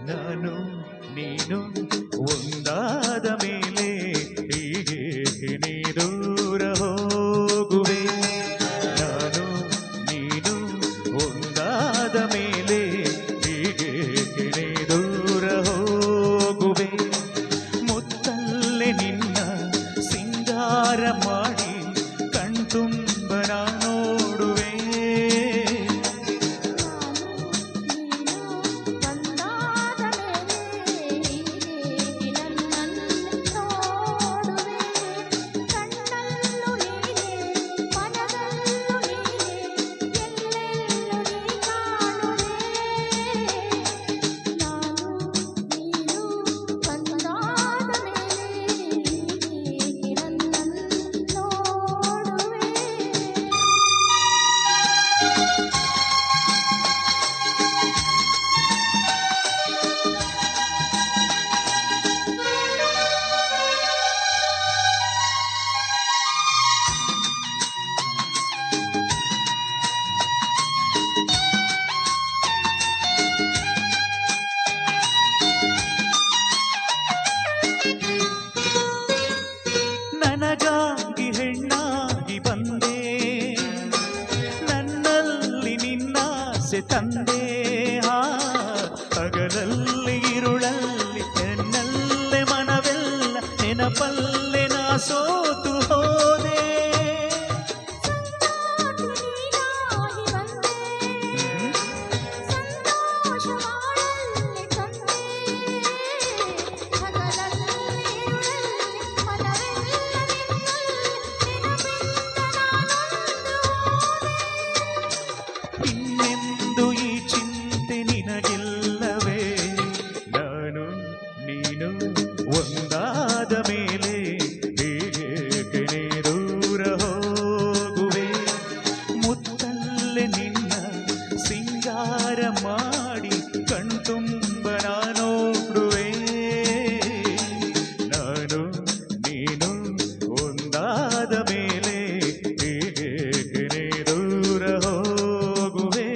ನಾನು ನೀನು ಒಂದಾದ ಮೇಲೆ ಹೀಗೆ ನೀ ದೂರ ಹೋಗುವೆ. ನಾನು ನೀನು ಒಂದಾದ ಮೇಲೆ ಹೀಗೆ ನೀ ದೂರ ಹೋಗುವೆ. ಮುತ್ತಲ್ಲೇ ನಿನ್ನ ಸಿಂಗಾರ ಮಾಡಿ ಕಣ್ತುಂಬ ನಾ ನೋಡುವೆ. ನನಗಾಗಿ ಹೆಣ್ಣಾಗಿ ಬಂದೆ, ನನ್ನಲ್ಲಿ ನಿನ್ನಾಸೆ ತಂದೆ. ಹಗಲಲ್ಲಿ ಇರುಳಲ್ಲಿ ನನ್ನಲ್ಲೇ ಮನವೆಲ್ಲ ನೆನಪಲ್ಲೇ ನಾ ಸೋತು ಹೋದೆ. ಇನ್ನೆಂದು ಈ ಚಿಂತೆ ನಿನಗಿಲ್ಲವೇ? ನಾನು ನೀನು ಒಂದಾದ ಮೇಲೆ ಹೀಗೆ ನೀ ದೂರ ಹೋಗುವೆ. ಮುತ್ತಲ್ಲೇ ನಿನ್ನ ಸಿಂಗಾರ ಮಾಡಿ ಕಣ್ತುಂಬ ನಾ ನೋಡುವೆ. ನಾನು ನೀನು ಒಂದಾದ ಮೇಲೆ ಹೀಗೆ ನೀ ದೂರ ಹೋಗುವೆ.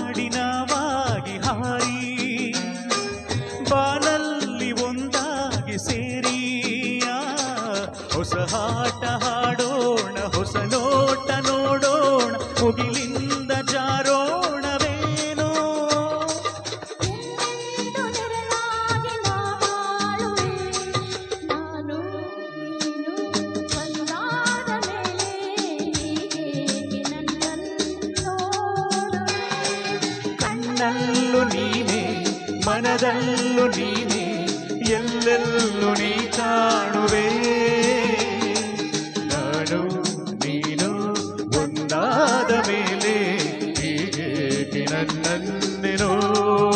ಬಾನಾಡಿನವಾಗಿ ಹಾರಿ ಬಾನಲ್ಲಿ ಒಂದಾಗಿ ಸೇರಿ ಹೊಸ ಹಾಟ ಹಾಡೋಣ, ಹೊಸ ನೋಟ ನೋಡೋಣ, ಮುಗಿಲಿಂದ ಜಾರೋಣವೇನೋ. ಕಣ್ಣಲ್ಲೂ ನೀನೆ, ಮನದಲ್ಲೂ ನೀನೆ, ಎಲ್ಲೆಲ್ಲೂ ನೀ ಕಾಣುವೆ. ನಾನು ನೀನು ಒಂದಾದ ಮೇಲೆ ಹೀಗೆ ನನ್ನನ್ನೇ ನೋಡುವೆ.